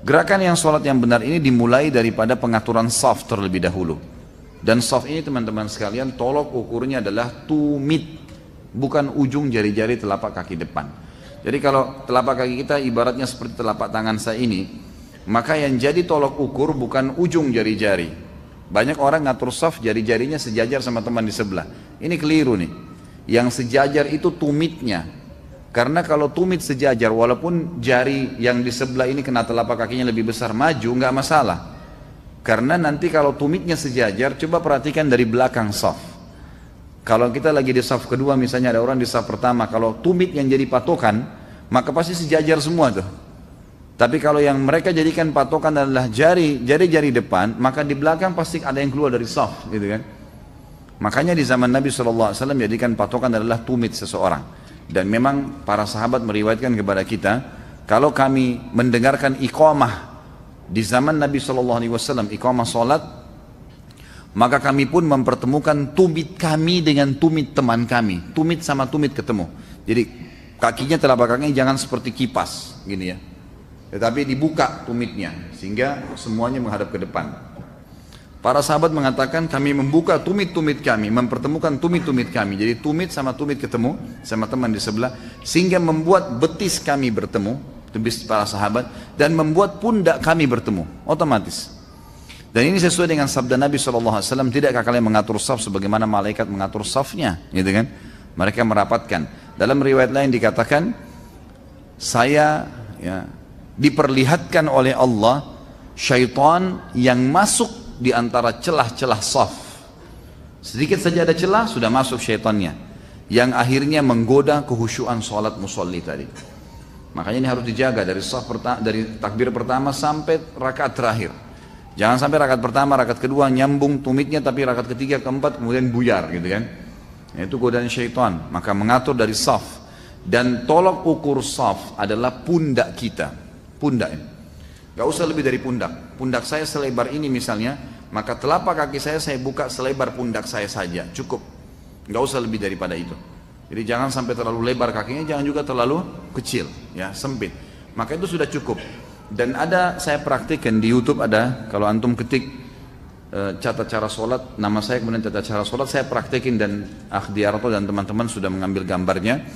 Gerakan yang sholat yang benar ini dimulai daripada pengaturan shaf terlebih dahulu. Dan shaf ini teman-teman sekalian, tolok ukurnya adalah tumit, bukan ujung jari-jari telapak kaki depan. Jadi kalau telapak kaki kita ibaratnya seperti telapak tangan saya ini, maka yang jadi tolok ukur bukan ujung jari-jari. Banyak orang ngatur shaf jari-jarinya sejajar sama teman di sebelah. Ini keliru nih. Yang sejajar itu tumitnya. Karena kalau tumit sejajar, walaupun jari yang di sebelah ini kena telapak kakinya lebih besar maju, nggak masalah. Karena nanti kalau tumitnya sejajar, coba perhatikan dari belakang shaf. Kalau kita lagi di shaf kedua, misalnya ada orang di shaf pertama, kalau tumit yang jadi patokan, maka pasti sejajar semua tuh. Tapi kalau yang mereka jadikan patokan adalah jari-jari depan, maka di belakang pasti ada yang keluar dari shaf, gitu kan? Makanya di zaman Nabi SAW jadikan patokan adalah tumit seseorang. Dan memang para sahabat meriwayatkan kepada kita, kalau kami mendengarkan iqamah di zaman Nabi SAW, iqamah sholat, maka kami pun mempertemukan tumit kami dengan tumit teman kami. Tumit sama tumit ketemu. Jadi kakinya telapak kakinya jangan seperti kipas gini ya, tetapi dibuka tumitnya sehingga semuanya menghadap ke depan. Para sahabat mengatakan kami membuka tumit-tumit kami, mempertemukan tumit-tumit kami. Jadi tumit sama tumit ketemu sama teman di sebelah, sehingga membuat betis kami bertemu, betis para sahabat, dan membuat pundak kami bertemu, otomatis. Dan ini sesuai dengan sabda Nabi SAW, tidakkah kalian mengatur shaf sebagaimana malaikat mengatur shafnya, gitu kan? Mereka merapatkan. Dalam riwayat lain dikatakan, saya diperlihatkan oleh Allah syaitan yang masuk di antara celah-celah shaf. Sedikit saja ada celah, sudah masuk syaitannya, yang akhirnya menggoda kehusyuan sholat musolli tadi. Makanya ini harus dijaga dari dari takbir pertama sampai rakaat terakhir. Jangan sampai rakaat pertama, rakaat kedua nyambung tumitnya, tapi rakaat ketiga, keempat kemudian buyar, gitu kan? Itu godaan syaitan. Maka mengatur dari shaf. Dan tolok ukur shaf adalah pundak kita. Pundak ini. Gak usah lebih dari pundak. Pundak saya selebar ini misalnya, maka telapak kaki saya buka selebar pundak saya saja, cukup. Gak usah lebih daripada itu. Jadi jangan sampai terlalu lebar kakinya, jangan juga terlalu kecil, ya, sempit. Maka itu sudah cukup. Dan ada, saya praktikkan di YouTube ada, kalau antum ketik catat cara sholat, nama saya kemudian catat cara sholat, saya praktikin dan Akhdiarto dan teman-teman sudah mengambil gambarnya.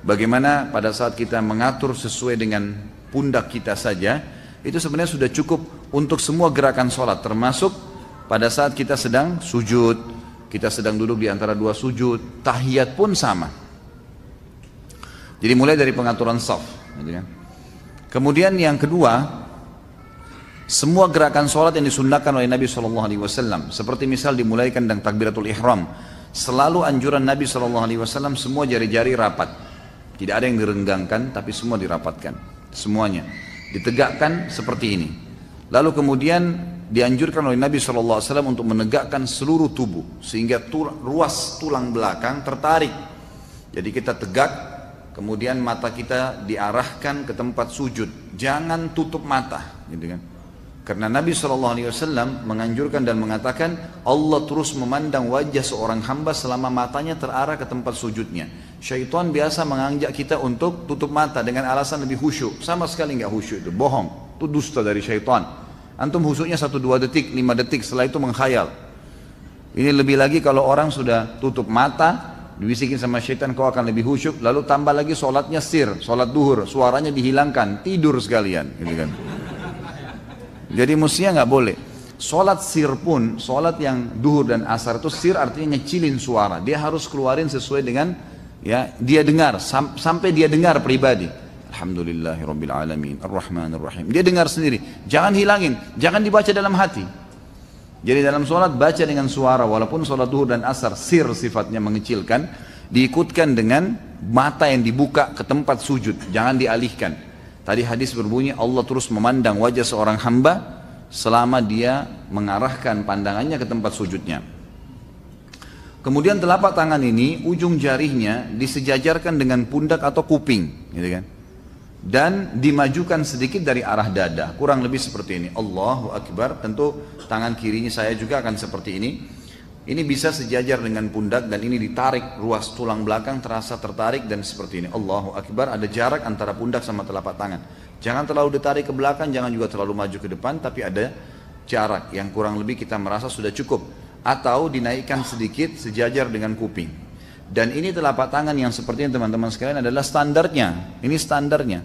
Bagaimana pada saat kita mengatur sesuai dengan pundak kita saja, itu sebenarnya sudah cukup untuk semua gerakan sholat, termasuk pada saat kita sedang sujud, kita sedang duduk di antara dua sujud, tahiyat pun sama. Jadi mulai dari pengaturan shaf, gitu kan. Kemudian yang kedua, semua gerakan sholat yang disunnahkan oleh Nabi SAW, seperti misal dimulaikan dengan takbiratul ihram, selalu anjuran Nabi SAW semua jari-jari rapat, tidak ada yang direnggangkan, tapi semua dirapatkan, semuanya ditegakkan seperti ini. Lalu kemudian dianjurkan oleh Nabi SAW untuk menegakkan seluruh tubuh sehingga ruas tulang belakang tertarik. Jadi kita tegak, kemudian mata kita diarahkan ke tempat sujud, jangan tutup mata, gitu kan? Karena Nabi SAW menganjurkan dan mengatakan Allah terus memandang wajah seorang hamba selama matanya terarah ke tempat sujudnya. Syaitan biasa mengajak kita untuk tutup mata dengan alasan lebih khusyuk. Sama sekali nggak khusyuk, itu bohong, itu dusta dari syaitan. Antum khusyuknya 1-2 detik, 5 detik, setelah itu menghayal. Ini lebih lagi kalau orang sudah tutup mata, dibisikin sama syaitan kau akan lebih khusyuk, lalu tambah lagi sholatnya sir, sholat duhur, suaranya dihilangkan, tidur sekalian, gitu kan. Jadi mestinya nggak boleh. Sholat sir pun, sholat yang duhur dan asar itu sir artinya nyecilin suara. Dia harus keluarin sesuai dengan, ya, dia dengar, sampai dia dengar pribadi. Alhamdulillahirrabbilalamin, ar-Rahmanir-Rahim. Dia dengar sendiri, jangan hilangin, jangan dibaca dalam hati. Jadi dalam sholat baca dengan suara, walaupun sholat duhur dan asar sir sifatnya mengecilkan, diikutkan dengan mata yang dibuka ke tempat sujud, jangan dialihkan. Tadi hadis berbunyi Allah terus memandang wajah seorang hamba selama dia mengarahkan pandangannya ke tempat sujudnya. Kemudian telapak tangan ini ujung jarinya disejajarkan dengan pundak atau kuping, gitu kan? Dan dimajukan sedikit dari arah dada, kurang lebih seperti ini. Allahu Akbar. Tentu tangan kirinya saya juga akan seperti ini. Ini bisa sejajar dengan pundak dan ini ditarik, ruas tulang belakang terasa tertarik dan seperti ini. Allahu Akbar, ada jarak antara pundak sama telapak tangan. Jangan terlalu ditarik ke belakang, jangan juga terlalu maju ke depan, tapi ada jarak yang kurang lebih kita merasa sudah cukup. Atau dinaikkan sedikit sejajar dengan kuping. Dan ini telapak tangan yang sepertinya teman-teman sekalian adalah standarnya. Ini standarnya.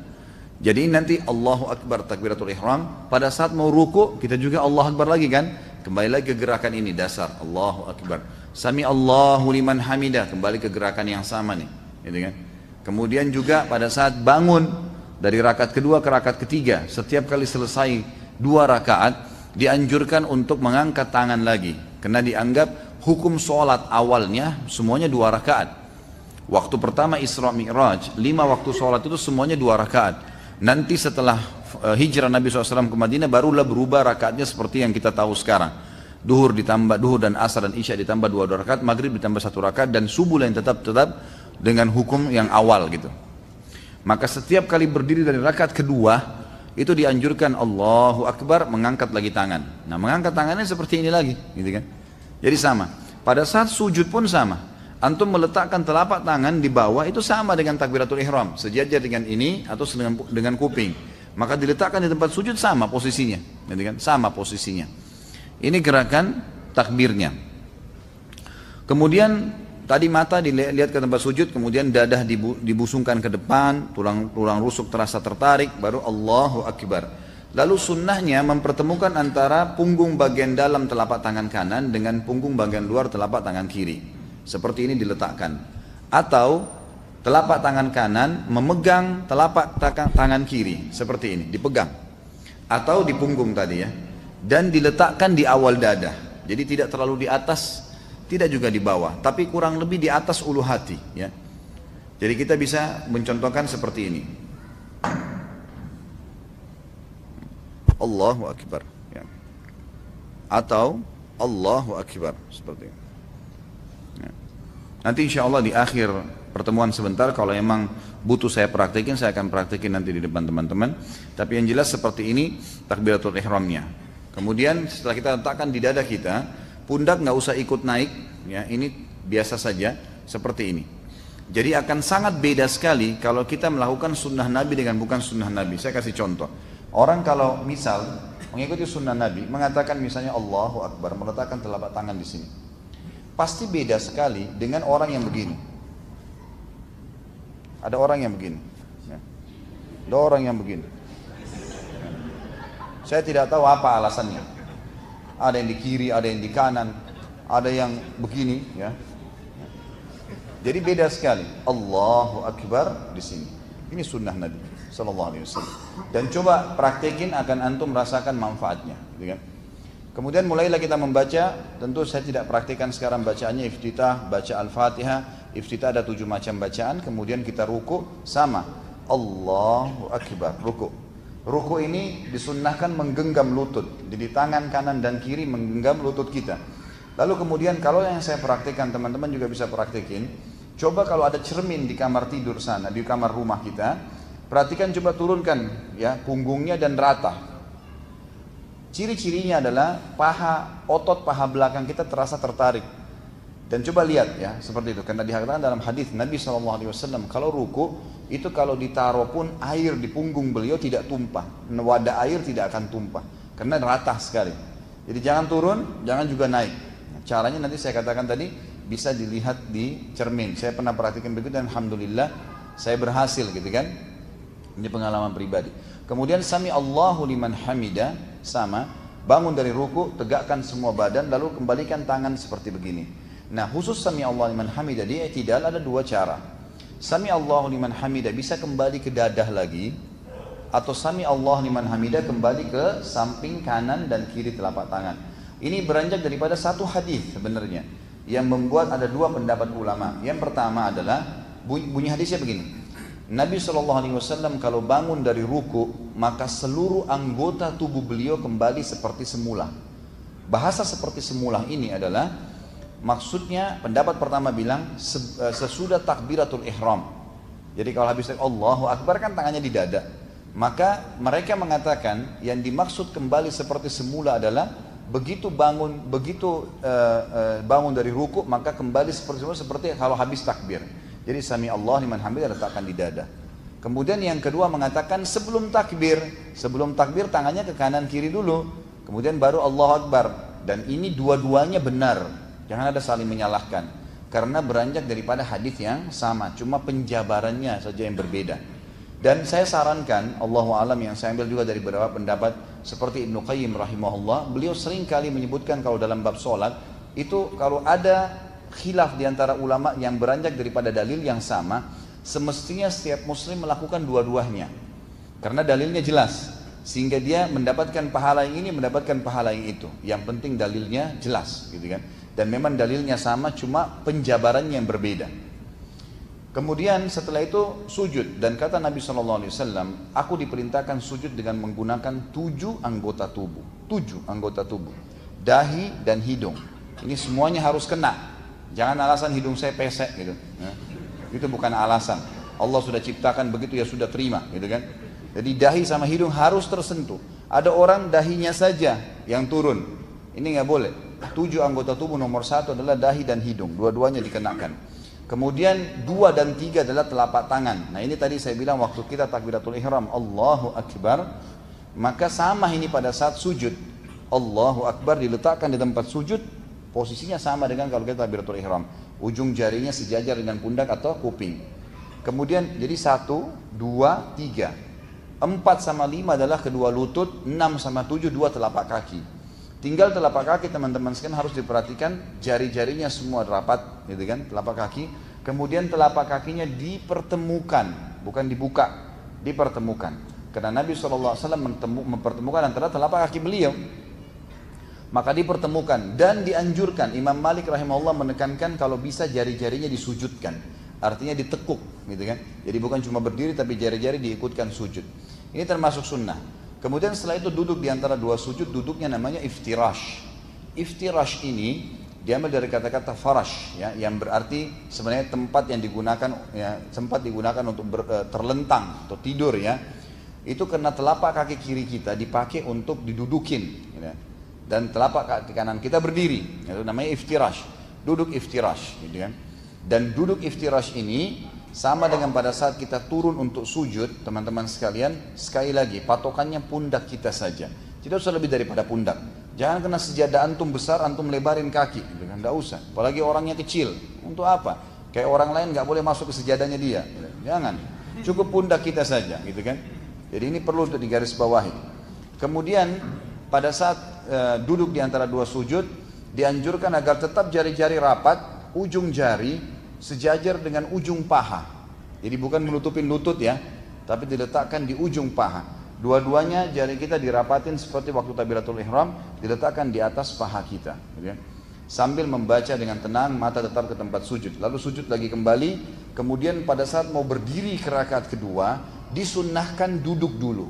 Jadi nanti Allahu Akbar takbiratul ihram, pada saat mau ruku kita juga Allahu Akbar lagi kan? Kembali lagi ke gerakan ini dasar Allahu Akbar. Sami Allahu liman hamidah, kembali ke gerakan yang sama nih, gitu kan? Kemudian juga pada saat bangun dari rakaat kedua ke rakaat ketiga, setiap kali selesai 2 rakaat dianjurkan untuk mengangkat tangan lagi, karena dianggap hukum sholat awalnya semuanya 2 rakaat. Waktu pertama Isra Mi'raj, 5 waktu sholat itu semuanya 2 rakaat. Nanti setelah hijrah Nabi SAW ke Madinah barulah berubah rakaatnya seperti yang kita tahu sekarang. Duhur ditambah, duhur dan asar dan isya ditambah 2 rakaat, maghrib ditambah 1 rakaat, dan subuh yang tetap dengan hukum yang awal gitu. Maka setiap kali berdiri dari rakaat kedua itu dianjurkan Allahu Akbar, mengangkat lagi tangan. Nah, mengangkat tangannya seperti ini lagi, gitu kan? Jadi sama. Pada saat sujud pun sama. Antum meletakkan telapak tangan di bawah itu sama dengan takbiratul ihram, sejajar dengan ini atau dengan kuping. Maka diletakkan di tempat sujud sama posisinya, gitu kan? Sama posisinya. Ini gerakan takbirnya. Kemudian tadi mata dilihat ke tempat sujud, kemudian dadah dibusungkan ke depan, tulang rusuk terasa tertarik, baru Allahu Akbar. Lalu sunnahnya mempertemukan antara punggung bagian dalam telapak tangan kanan dengan punggung bagian luar telapak tangan kiri. Seperti ini diletakkan. Atau telapak tangan kanan memegang telapak tangan kiri, seperti ini, dipegang. Atau di punggung tadi ya. Dan diletakkan di awal dada. Jadi tidak terlalu di atas, tidak juga di bawah, tapi kurang lebih di atas ulu hati ya. Jadi kita bisa mencontohkan seperti ini. Allahu Akbar ya. Atau Allahu Akbar seperti ini ya. Nanti insya Allah di akhir pertemuan sebentar, kalau memang butuh saya praktekin, saya akan praktekin nanti di depan teman-teman. Tapi yang jelas seperti ini takbiratul ihramnya. Kemudian setelah kita letakkan di dada kita, pundak nggak usah ikut naik ya, ini biasa saja seperti ini. Jadi akan sangat beda sekali kalau kita melakukan sunnah Nabi dengan bukan sunnah Nabi. Saya kasih contoh. Orang kalau misal mengikuti sunnah Nabi, mengatakan misalnya Allahu Akbar, meletakkan telapak tangan di sini, pasti beda sekali dengan orang yang begini. Ada orang yang begini ya. Ada orang yang begini. Saya tidak tahu apa alasannya. Ada yang di kiri, ada yang di kanan, ada yang begini ya. Jadi beda sekali. Allahu Akbar di sini. Ini sunnah Nabi sallallahu alaihi wasallam. Dan coba praktekin, akan antum merasakan manfaatnya, gitu kan? Kemudian mulailah kita membaca. Tentu saya tidak praktikkan sekarang bacaannya iftitah, baca Al-Fatihah. Iftitah ada 7 macam bacaan. Kemudian kita ruku sama. Allahu Akbar, ruku. Ruku ini disunnahkan menggenggam lutut. Jadi tangan kanan dan kiri menggenggam lutut kita. Lalu kemudian kalau yang saya praktikkan, teman-teman juga bisa praktikin. Coba kalau ada cermin di kamar tidur sana, di kamar rumah kita, perhatikan, coba turunkan ya punggungnya dan rata. Ciri-cirinya adalah otot paha belakang kita terasa tertarik. Dan coba lihat ya seperti itu, karena dikatakan dalam hadis Nabi SAW kalau ruku itu kalau ditaruh pun air di punggung beliau tidak tumpah, wadah air tidak akan tumpah karena rata sekali. Jadi jangan turun, jangan juga naik. Caranya nanti saya katakan tadi bisa dilihat di cermin. Saya pernah praktikkan begitu dan alhamdulillah saya berhasil gitu kan. Ini pengalaman pribadi. Kemudian sami Allahu liman hamida, sama, bangun dari ruku, tegakkan semua badan lalu kembalikan tangan seperti begini. Nah, khusus sami Allah liman hamidah di i'tidal ada 2 cara. Sami Allahu liman hamidah bisa kembali ke dadah lagi, atau sami Allah liman hamidah kembali ke samping kanan dan kiri telapak tangan. Ini beranjak daripada satu hadis sebenarnya yang membuat ada 2 pendapat ulama. Yang pertama adalah bunyi hadisnya begini. Nabi SAW kalau bangun dari ruku, maka seluruh anggota tubuh beliau kembali seperti semula. Bahasa seperti semula ini adalah maksudnya, pendapat pertama bilang sesudah takbiratul ihram. Jadi kalau habis Allahu Akbar kan tangannya di dada. Maka mereka mengatakan yang dimaksud kembali seperti semula adalah begitu bangun dari ruku maka kembali seperti semula, seperti kalau habis takbir. Jadi sami Allah liman hamidah letakkan di dada. Kemudian yang kedua mengatakan sebelum takbir tangannya ke kanan kiri dulu, kemudian baru Allahu Akbar. Dan ini dua-duanya benar, jangan ada saling menyalahkan, karena beranjak daripada hadis yang sama, cuma penjabarannya saja yang berbeda. Dan saya sarankan, Allahu alam, yang saya ambil juga dari beberapa pendapat seperti Ibnu Qayyim rahimahullah, beliau sering kali menyebutkan kalau dalam bab sholat itu kalau ada khilaf di antara ulama yang beranjak daripada dalil yang sama, semestinya setiap muslim melakukan dua-duanya, karena dalilnya jelas, sehingga dia mendapatkan pahala yang ini, mendapatkan pahala yang itu. Yang penting dalilnya jelas, gitu kan? Dan memang dalilnya sama, cuma penjabarannya yang berbeda. Kemudian setelah itu sujud, dan kata Nabi SAW, aku diperintahkan sujud dengan menggunakan 7 anggota tubuh, 7 anggota tubuh, dahi dan hidung. Ini semuanya harus kena. Jangan alasan hidung saya pesek gitu. Nah, itu bukan alasan. Allah sudah ciptakan begitu, ya sudah terima, gitu kan? Jadi dahi sama hidung harus tersentuh. Ada orang dahinya saja yang turun. Ini nggak boleh. 7 anggota tubuh nomor 1 adalah dahi dan hidung. Dua-duanya dikenakan. Kemudian 2 dan 3 adalah telapak tangan. Nah ini tadi saya bilang waktu kita takbiratul ihram, Allahu Akbar. Maka sama ini pada saat sujud. Allahu Akbar diletakkan di tempat sujud. Posisinya sama dengan kalau kita takbiratul ihram. Ujung jarinya sejajar dengan pundak atau kuping. Kemudian jadi 1, 2, 3. 4 sama 5 adalah kedua lutut, 6 sama 7 2 telapak kaki. Tinggal telapak kaki teman-teman sekalian harus diperhatikan jari-jarinya semua rapat, gitu kan, telapak kaki. Kemudian telapak kakinya dipertemukan, bukan dibuka, dipertemukan. Karena Nabi SAW mempertemukan antara telapak kaki beliau. Maka dipertemukan dan dianjurkan. Imam Malik rahimahullah menekankan kalau bisa jari-jarinya disujudkan. Artinya ditekuk, gitu kan. Jadi bukan cuma berdiri tapi jari-jari diikutkan sujud. Ini termasuk sunnah. Kemudian setelah itu duduk di antara 2 sujud, duduknya namanya iftirash. Iftirash ini diambil dari kata-kata farash, ya, yang berarti sebenarnya tempat yang digunakan, ya, tempat digunakan untuk terlentang atau tidur, ya. Itu karena telapak kaki kiri kita dipakai untuk didudukin, ya. Dan telapak kaki kanan kita berdiri, itu namanya iftirash. Duduk iftirash, gitu kan. Dan duduk iftirash ini sama dengan pada saat kita turun untuk sujud, teman-teman sekalian, sekali lagi patokannya pundak kita saja. Tidak usah lebih daripada pundak. Jangan kena sejadah antum besar, antum lebarin kaki, gitu kan? Tidak usah. Apalagi orangnya kecil, untuk apa? Kayak orang lain nggak boleh masuk ke sejadahnya dia. Jangan. Cukup pundak kita saja, gitu kan? Jadi ini perlu untuk digarisbawahi. Kemudian pada saat duduk di antara 2 sujud, dianjurkan agar tetap jari-jari rapat, ujung jari sejajar dengan ujung paha. Jadi bukan menutupin lutut, ya, tapi diletakkan di ujung paha. Dua-duanya jari kita dirapatin seperti waktu takbiratul ihram, diletakkan di atas paha kita, gitu ya. Sambil membaca dengan tenang, mata tetap ke tempat sujud. Lalu sujud lagi kembali. Kemudian pada saat mau berdiri ke rakaat kedua, disunnahkan duduk dulu.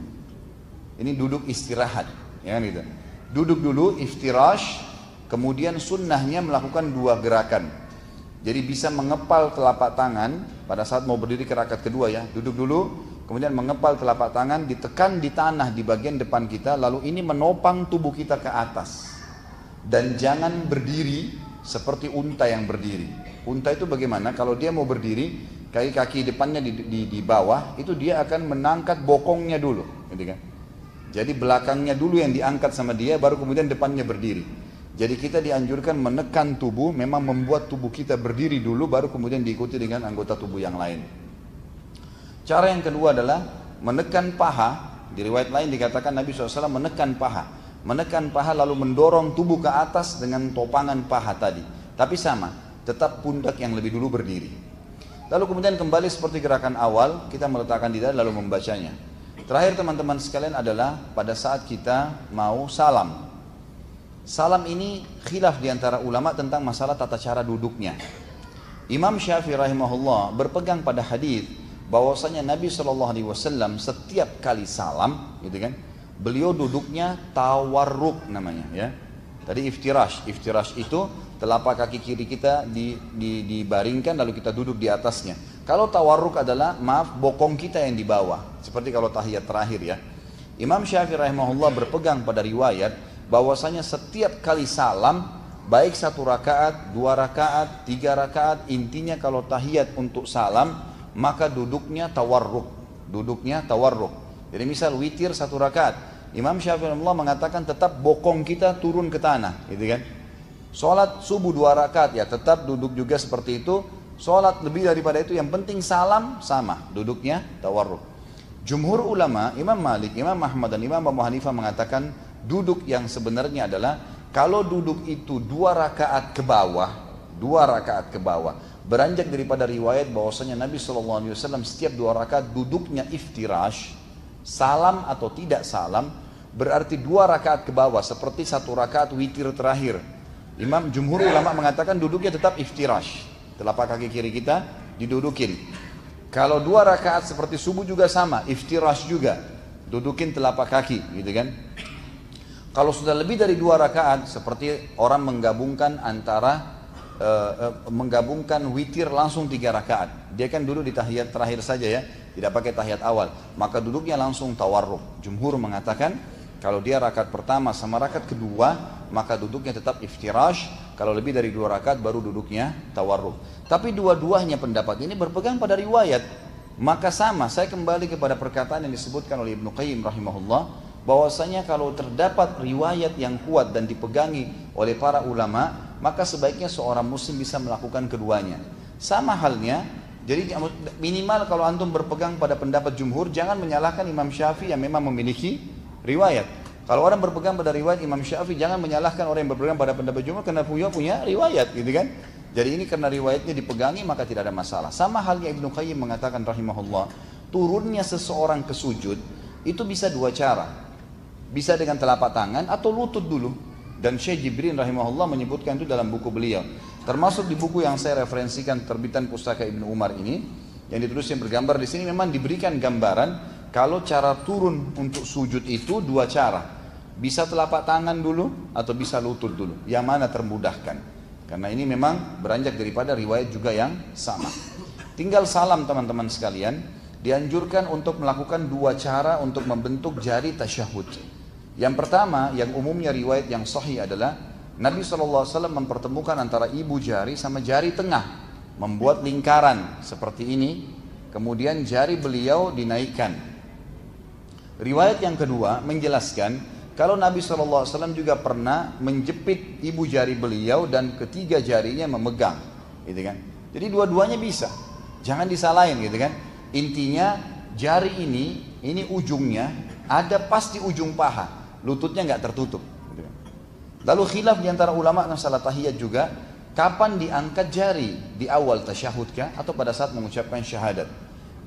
Ini duduk istirahat, ya, gitu. Duduk dulu iftirash. Kemudian sunnahnya melakukan 2 gerakan. Jadi bisa mengepal telapak tangan pada saat mau berdiri ke rakaat kedua, ya. Duduk dulu, kemudian mengepal telapak tangan, ditekan di tanah di bagian depan kita, lalu ini menopang tubuh kita ke atas. Dan jangan berdiri seperti unta yang berdiri. Unta itu bagaimana? Kalau dia mau berdiri, kaki depannya di bawah, itu dia akan mengangkat bokongnya dulu, gitu kan. Jadi belakangnya dulu yang diangkat sama dia, baru kemudian depannya berdiri. Jadi kita dianjurkan menekan tubuh, memang membuat tubuh kita berdiri dulu, baru kemudian diikuti dengan anggota tubuh yang lain. Cara yang kedua adalah menekan paha. Di riwayat lain dikatakan Nabi SAW menekan paha. Menekan paha lalu mendorong tubuh ke atas dengan topangan paha tadi. Tapi sama, tetap pundak yang lebih dulu berdiri. Lalu kemudian kembali seperti gerakan awal, kita meletakkan di dada lalu membacanya. Terakhir teman-teman sekalian adalah pada saat kita mau salam. Salam ini khilaf di antara ulama tentang masalah tata cara duduknya. Imam Syafi'i rahimahullah berpegang pada hadis bahwasanya Nabi SAW setiap kali salam, gitu kan, beliau duduknya tawarruk namanya, ya. Tadi iftirash. Iftirash itu telapak kaki kiri kita dibaringkan lalu kita duduk di atasnya. Kalau tawarruk adalah, maaf, bokong kita yang di bawah. Seperti kalau tahiyat terakhir, ya. Imam Syafi'i rahimahullah berpegang pada riwayat bahwasanya setiap kali salam, baik 1 rakaat, 2 rakaat, 3 rakaat, intinya kalau tahiyat untuk salam, maka duduknya tawarruk. duduknya tawarruk. Jadi misal witir 1 rakaat, Imam Syafi'i mengatakan tetap bokong kita turun ke tanah, gitu kan. Sholat subuh 2 rakaat ya tetap duduk juga seperti itu. Sholat lebih daripada itu, yang penting salam sama, duduknya tawarruk. Jumhur ulama, Imam Malik, Imam Ahmad dan Imam Abu Hanifah mengatakan duduk yang sebenarnya adalah kalau duduk itu 2 rakaat ke bawah, 2 rakaat ke bawah, beranjak daripada riwayat bahwasanya Nabi SAW setiap 2 rakaat duduknya iftirash, salam atau tidak salam, berarti 2 rakaat ke bawah seperti 1 rakaat witir terakhir. Imam Jumhur ulama mengatakan duduknya tetap iftirash, telapak kaki kiri kita didudukin. Kalau 2 rakaat seperti subuh juga sama, iftirash juga, dudukin telapak kaki, gitu kan. Kalau sudah lebih dari 2 rakaat, seperti orang menggabungkan antara menggabungkan witir langsung 3 rakaat. Dia kan duduk di tahiyat terakhir saja ya, tidak pakai tahiyat awal. Maka duduknya langsung tawarruk. Jumhur mengatakan kalau dia rakaat pertama sama rakaat kedua, maka duduknya tetap iftirash. Kalau lebih dari 2 rakaat baru duduknya tawarruk. Tapi dua-duanya pendapat ini berpegang pada riwayat. Maka sama, saya kembali kepada perkataan yang disebutkan oleh Ibnu Qayyim rahimahullah, bahwasanya kalau terdapat riwayat yang kuat dan dipegangi oleh para ulama, maka sebaiknya seorang muslim bisa melakukan keduanya. Sama halnya, jadi minimal kalau antum berpegang pada pendapat jumhur, jangan menyalahkan Imam Syafi'i yang memang memiliki riwayat. Kalau orang berpegang pada riwayat Imam Syafi'i, jangan menyalahkan orang yang berpegang pada pendapat jumhur karena punya riwayat, gitu kan. Jadi ini karena riwayatnya dipegangi maka tidak ada masalah. Sama halnya Ibnu Qayyim mengatakan rahimahullah, turunnya seseorang ke sujud itu bisa 2 cara. Bisa dengan telapak tangan atau lutut dulu. Dan Syekh Jibrin rahimahullah menyebutkan itu dalam buku beliau. Termasuk di buku yang saya referensikan terbitan Pustaka Ibnu Umar ini, yang ditulis yang bergambar di sini memang diberikan gambaran kalau cara turun untuk sujud itu 2 cara. Bisa telapak tangan dulu atau bisa lutut dulu. Yang mana termudahkan? Karena ini memang beranjak daripada riwayat juga yang sama. Tinggal salam teman-teman sekalian. Dianjurkan untuk melakukan 2 cara untuk membentuk jari tasyahud. Yang pertama, yang umumnya riwayat yang sahih adalah Nabi SAW mempertemukan antara ibu jari sama jari tengah, membuat lingkaran seperti ini, kemudian jari beliau dinaikkan. Riwayat yang kedua menjelaskan kalau Nabi SAW juga pernah menjepit ibu jari beliau dan ketiga jarinya memegang, gitu kan. Jadi dua-duanya bisa, jangan disalahin, gitu kan. Intinya jari ini ujungnya ada pas di ujung paha, lututnya nggak tertutup. Lalu khilaf diantara ulama masalah tahiyat juga, kapan diangkat jari, di awal tasyahud kah atau pada saat mengucapkan syahadat.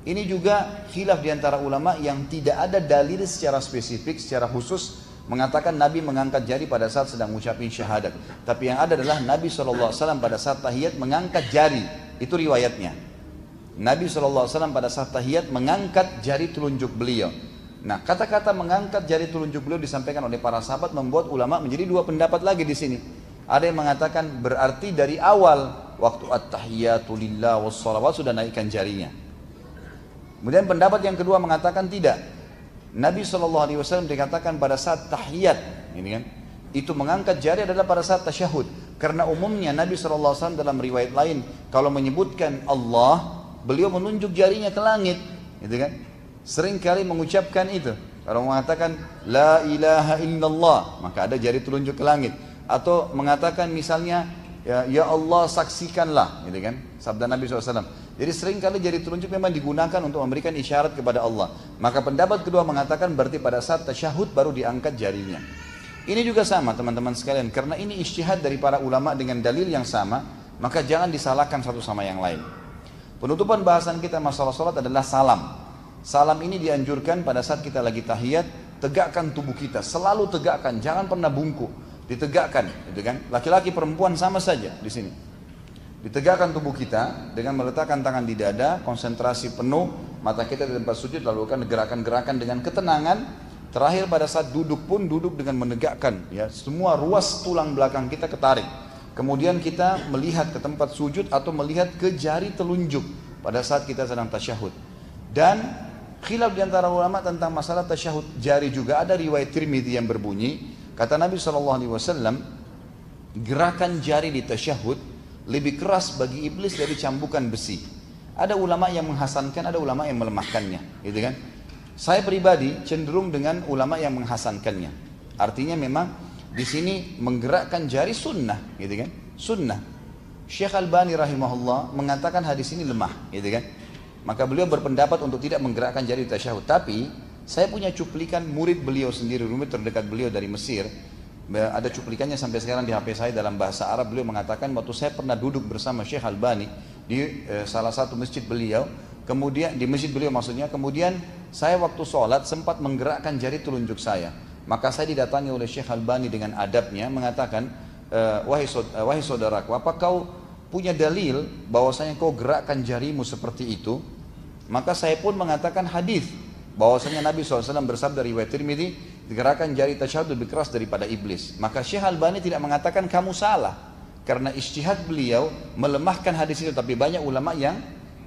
Ini juga khilaf diantara ulama yang tidak ada dalil secara spesifik, secara khusus mengatakan Nabi mengangkat jari pada saat sedang mengucapkan syahadat. Tapi yang ada adalah Nabi SAW pada saat tahiyat mengangkat jari, itu riwayatnya. Nabi SAW pada saat tahiyat mengangkat jari telunjuk beliau. Nah, kata-kata mengangkat jari telunjuk beliau disampaikan oleh para sahabat membuat ulama menjadi 2 pendapat lagi di sini. Ada yang mengatakan berarti dari awal waktu at-tahiyatu lillah wassalawat sudah naikkan jarinya. Kemudian pendapat yang kedua mengatakan tidak. Nabi SAW dikatakan pada saat tahiyat, ini kan, itu mengangkat jari adalah pada saat tasyahud. Karena umumnya Nabi SAW dalam riwayat lain kalau menyebutkan Allah, beliau menunjuk jarinya ke langit, gitu kan. Sering kali mengucapkan itu. Kalau mengatakan la ilaha illallah, maka ada jari telunjuk ke langit. Atau mengatakan misalnya ya Allah saksikanlah, gitu kan, sabda Nabi SAW. Jadi sering kali jari telunjuk memang digunakan untuk memberikan isyarat kepada Allah. Maka pendapat kedua mengatakan berarti pada saat tasyahud baru diangkat jarinya. Ini juga sama teman-teman sekalian, karena ini ijtihad dari para ulama dengan dalil yang sama, maka jangan disalahkan satu sama yang lain. Penutupan bahasan kita masalah salat adalah salam. Salam ini dianjurkan pada saat kita lagi tahiyat, tegakkan tubuh kita, selalu tegakkan, jangan pernah bungkuk, ditegakkan, gitu kan? Laki-laki perempuan sama saja di sini. Ditegakkan tubuh kita dengan meletakkan tangan di dada, konsentrasi penuh, mata kita di tempat sujud, lakukan gerakan-gerakan dengan ketenangan. Terakhir pada saat duduk pun duduk dengan menegakkan, ya, semua ruas tulang belakang kita ketarik. Kemudian kita melihat ke tempat sujud atau melihat ke jari telunjuk pada saat kita sedang tasyahud. Dan khilaf diantara ulama tentang masalah tasyahud jari juga. Ada riwayat Tirmidzi yang berbunyi, kata Nabi SAW, gerakan jari di tasyahud lebih keras bagi iblis dari cambukan besi. Ada ulama yang menghasankan, ada ulama yang melemahkannya, gitu kan? Saya pribadi cenderung dengan ulama yang menghasankannya. Artinya memang di sini menggerakkan jari sunnah, gitu kan? Sunnah. Syekh Albani rahimahullah mengatakan hadis ini lemah, gitu kan? Maka beliau berpendapat untuk tidak menggerakkan jari tasyahud. Tapi saya punya cuplikan murid beliau sendiri, murid terdekat beliau dari Mesir. Ada cuplikannya sampai sekarang di HP saya dalam bahasa Arab. Beliau mengatakan waktu saya pernah duduk bersama Syekh Albani di salah satu masjid beliau, kemudian di masjid beliau maksudnya, kemudian saya waktu sholat sempat menggerakkan jari telunjuk saya. Maka saya didatangi oleh Syekh Albani dengan adabnya mengatakan, wahai saudaraku, apa kau punya dalil bahwasanya kau gerakkan jarimu seperti itu? Maka saya pun mengatakan hadis bahwasanya Nabi SAW bersabda riwayat Tirmidzi, gerakan jari tasyahud lebih keras daripada iblis. Maka Syekh Albani tidak mengatakan kamu salah, karena ijtihad beliau melemahkan hadis itu, tapi banyak ulama yang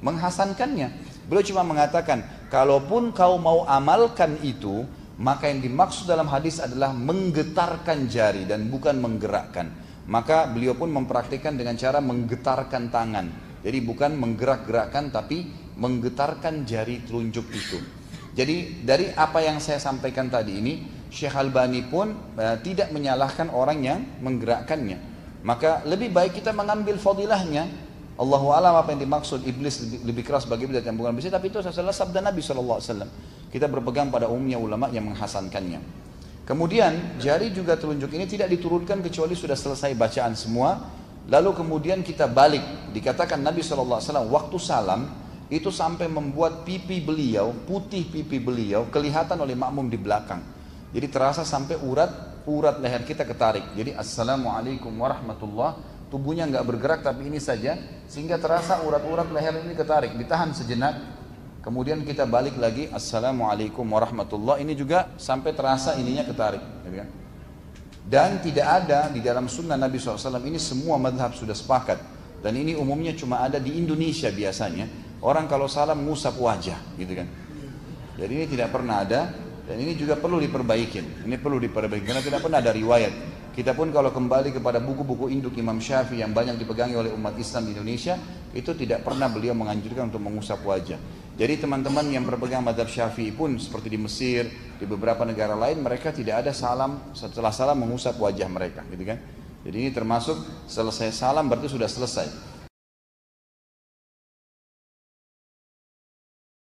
menghasankannya. Beliau cuma mengatakan, kalaupun kau mau amalkan itu, maka yang dimaksud dalam hadis adalah menggetarkan jari dan bukan menggerakkan. Maka beliau pun mempraktikkan dengan cara menggetarkan tangan. Jadi bukan menggerak-gerakkan, tapi menggetarkan jari telunjuk itu. Jadi dari apa yang saya sampaikan tadi ini, Syekh Albani pun tidak menyalahkan orang yang menggerakkannya. Maka lebih baik kita mengambil fadilahnya. Allahu a'lam apa yang dimaksud iblis lebih keras bagi iblis yang bukan iblis, tapi itu adalah sabda Nabi SAW. Kita berpegang pada umumnya ulama yang menghasankannya. Kemudian jari juga telunjuk ini tidak diturunkan kecuali sudah selesai bacaan semua. Lalu kemudian kita balik. Dikatakan Nabi SAW waktu salam itu sampai membuat pipi beliau, putih pipi beliau kelihatan oleh makmum di belakang. Jadi terasa sampai urat leher kita ketarik. Jadi assalamualaikum warahmatullah, tubuhnya nggak bergerak tapi ini saja, sehingga terasa urat-urat leher ini ketarik. Ditahan sejenak, kemudian kita balik lagi assalamualaikum warahmatullah, ini juga sampai terasa ininya ketarik. Dan tidak ada di dalam sunnah Nabi SAW ini, semua madhab sudah sepakat. Dan ini umumnya cuma ada di Indonesia biasanya. Orang kalau salam mengusap wajah, gitu kan. Jadi ini tidak pernah ada, dan ini juga perlu diperbaikin. Ini perlu diperbaiki karena tidak pernah ada riwayat. Kita pun kalau kembali kepada buku-buku induk Imam Syafi'i yang banyak dipegangi oleh umat Islam di Indonesia, itu tidak pernah beliau menganjurkan untuk mengusap wajah. Jadi teman-teman yang berpegang mazhab Syafi'i pun seperti di Mesir, di beberapa negara lain, mereka tidak ada salam, setelah salam mengusap wajah mereka, gitu kan. Jadi ini termasuk selesai salam berarti sudah selesai.